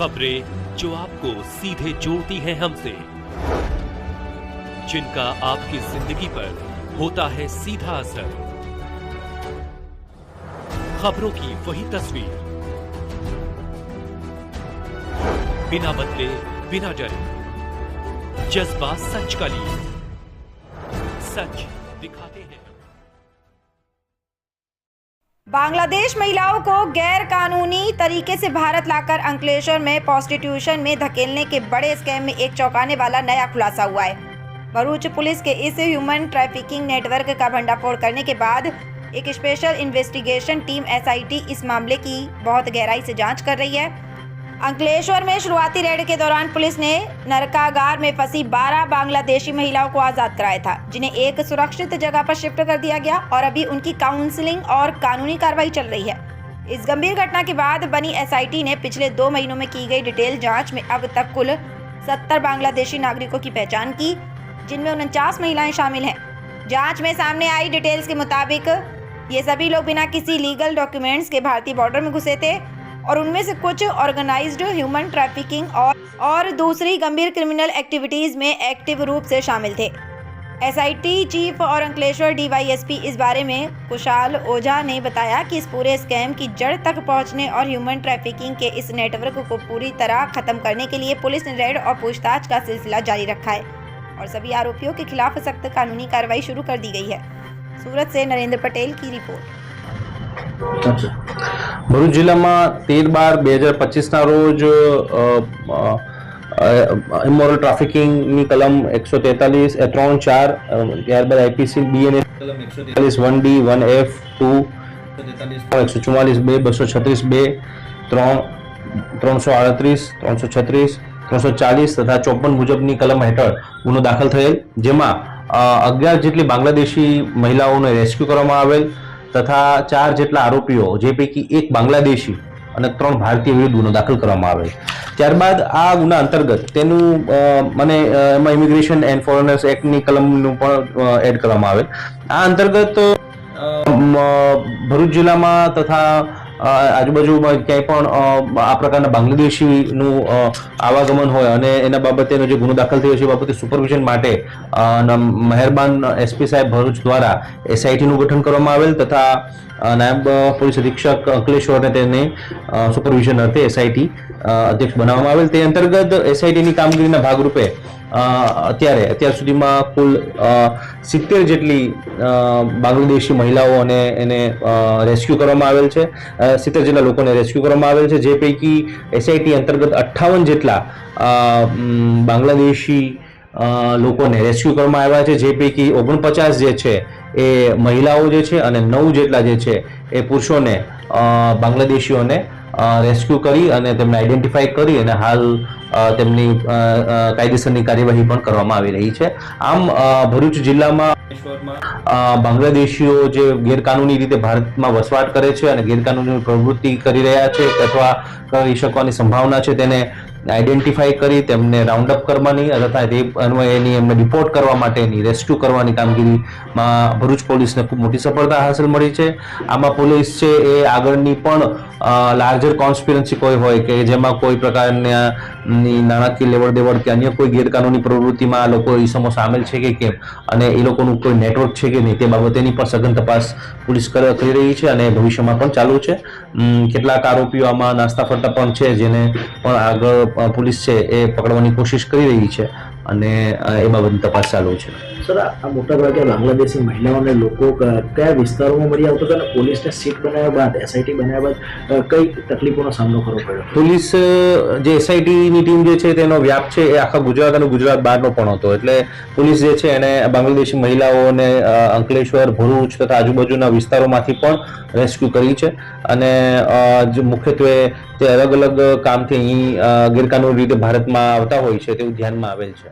खबरें जो आपको सीधे जोड़ती हैं हमसे, जिनका आपकी जिंदगी पर होता है सीधा असर। खबरों की वही तस्वीर, बिना बदले बिना डरे, जज्बा सच का लिए, सच दिखाते हैं। बांग्लादेश महिलाओं को गैर कानूनी तरीके से भारत लाकर अंकलेश्वर में प्रोस्टिट्यूशन में धकेलने के बड़े स्कैम में एक चौंकाने वाला नया खुलासा हुआ है। भरूच पुलिस के इस ह्यूमन ट्रैफिकिंग नेटवर्क का भंडाफोड़ करने के बाद एक स्पेशल इन्वेस्टिगेशन टीम SIT इस मामले की बहुत गहराई से जांच कर रही है। अंकलेश्वर में शुरुआती रेड के दौरान पुलिस ने नरकागार में फंसी 12 बांग्लादेशी महिलाओं को आज़ाद कराया था, जिन्हें एक सुरक्षित जगह पर शिफ्ट कर दिया गया और अभी उनकी काउंसलिंग और कानूनी कार्रवाई चल रही है। इस गंभीर घटना के बाद बनी SIT ने पिछले 2 महीनों में की गई डिटेल जांच में अब तक कुल 70 बांग्लादेशी नागरिकों की पहचान की, जिनमें 49 महिलाएं शामिल हैं। जांच में सामने आई डिटेल्स के मुताबिक ये सभी लोग बिना किसी लीगल डॉक्यूमेंट्स के भारतीय बॉर्डर में घुसे थे और उनमें से कुछ ऑर्गेनाइज्ड ह्यूमन ट्रैफिकिंग और दूसरी गंभीर क्रिमिनल एक्टिविटीज़ में एक्टिव रूप से शामिल थे। SIT चीफ और अंकलेश्वर DYSP इस बारे में कुशाल ओझा ने बताया कि इस पूरे स्कैम की जड़ तक पहुंचने और ह्यूमन ट्रैफिकिंग के इस नेटवर्क को पूरी तरह खत्म करने के लिए पुलिस ने रेड और पूछताछ का सिलसिला जारी रखा है और सभी आरोपियों के खिलाफ सख्त कानूनी कार्रवाई शुरू कर दी गई है। सूरत से नरेंद्र पटेल की रिपोर्ट। ભરૂચ જિલ્લામાં 13/12/2025 રોજ ઇમોરલ ટ્રાફિકિંગની કલમ 143 3 4 ત્યારબાદ IPC BNS કલમ 143 1D 1F 2 144 2 236 2 338 336 340 તથા 54 મુજબની કલમ હેઠળ ગુનો દાખલ થયેલ, જેમાં 11 જેટલી બાંગ્લાદેશી મહિલાઓને રેસ્ક્યુ કરવામાં આવેલ તથા 4 જેટલા આરોપીઓ, જે પૈકી 1 બાંગ્લાદેશી અને 3 ભારતીય વિરુદ્ધ ગુનો દાખલ કરવામાં આવેલ। ત્યારબાદ આ ગુના અંતર્ગત તેનું મને એમાં ઇમિગ્રેશન એન્ડ ફોરેનર્સ એક્ટની કલમનું પણ એડ કરવામાં આવેલ। આ અંતર્ગત ભરૂચ જિલ્લામાં તથા આજુબાજુમાં ક્યાંય પણ આ પ્રકારના બાંગ્લાદેશીનું આવાગમન હોય અને એના બાબતેનો જે ગુનો દાખલ થયો છે એ બાબતે સુપરવિઝન માટે મહેરબાન SP સાહેબ ભરૂચ દ્વારા SITનું ગઠન કરવામાં આવેલ તથા નાયબ પોલીસ અધિક્ષક અંકલેશ્વરને તેને સુપરવિઝન અર્થે SIT અધ્યક્ષ બનાવવામાં આવેલ। તે અંતર્ગત SITની કામગીરીના ભાગરૂપે અત્યાર સુધીમાં કુલ 70 જેટલી બાંગ્લાદેશી મહિલાઓ અને એને રેસ્ક્યુ કરવામાં આવેલ છે। 70 જેટલા લોકોને રેસ્ક્યુ કરવામાં આવેલ છે, જે પૈકી SIT અંતર્ગત 58 જેટલા બાંગ્લાદેશી લોકોને રેસ્ક્યુ કરવામાં આવ્યા છે, જે પૈકી 49 જે છે એ મહિલાઓ જે છે અને 9 જેટલા જે છે એ પુરુષોને બાંગ્લાદેશીઓને રેસ્ક્યુ કરી અને તેમને આઈડેન્ટિફાઈ કરી અને હાલ તેમની કાયદેસરની કાર્યવાહી પણ કરવામાં આવી રહી છે। આમ ભરૂચ જિલ્લામાં બાંગ્લાદેશીઓ જે ગેરકાનૂની રીતે ભારતમાં વસવાટ કરે છે અને ગેરકાનૂની પ્રવૃત્તિ કરી રહ્યા છે અથવા કરી શકવાની સંભાવના છે, તેને આઈડેન્ટિફાઈ કરી તેમને રાઉન્ડ અપ કરવાની તથા તે અન્વયેની એમને ડિપોર્ટ કરવા માટેની રેસ્ક્યુ કરવાની કામગીરીમાં ભરૂચ પોલીસને ખૂબ મોટી સફળતા હાંસલ મળી છે। આમાં પોલીસ છે એ આગળની પણ લાર્જર કોન્સ્પિરન્સી કોઈ હોય કે જેમાં કોઈ પ્રકારની નાણાકીય લેવડ દેવડ કે અન્ય કોઈ ગેરકાનૂની પ્રવૃત્તિમાં આ લોકો ઈસમો સામેલ છે કે કેમ અને એ લોકોનું કોઈ નેટવર્ક છે કે નહીં તે બાબતેની પણ સઘન તપાસ પોલીસ કરી રહી છે અને ભવિષ્યમાં પણ ચાલુ છે। કેટલાક આરોપીઓ આમાં નાસ્તા ફરતા પણ છે, જેને પણ આગળ પોલીસ છે એ પકડવાની કોશિશ કરી રહી છે અને એ બાબતની તપાસ ચાલુ છે। સર, આ મોટાભાગે બાંગ્લાદેશી મહિલાઓને લોકો કયા વિસ્તારોમાં મળી આવતો હતો અને પોલીસને સીટ બનાવ્યા બાદ SIT બનાવ્યા બાદ કઈ તકલીફોનો સામનો કરવો પડ્યો? પોલીસ જે SITની ટીમ જે છે તેનો વ્યાપ છે એ આખા ગુજરાત અને ગુજરાત બહારનો પણ હતો, એટલે પોલીસ જે છે એને બાંગ્લાદેશી મહિલાઓને અંકલેશ્વર, ભરૂચ તથા આજુબાજુના વિસ્તારોમાંથી પણ રેસ્ક્યુ કરી છે અને મુખ્યત્વે તે અલગ અલગ કામથી અહીં ગેરકાનૂની રીતે ભારતમાં આવતા હોય છે તેવું ધ્યાનમાં આવેલ છે।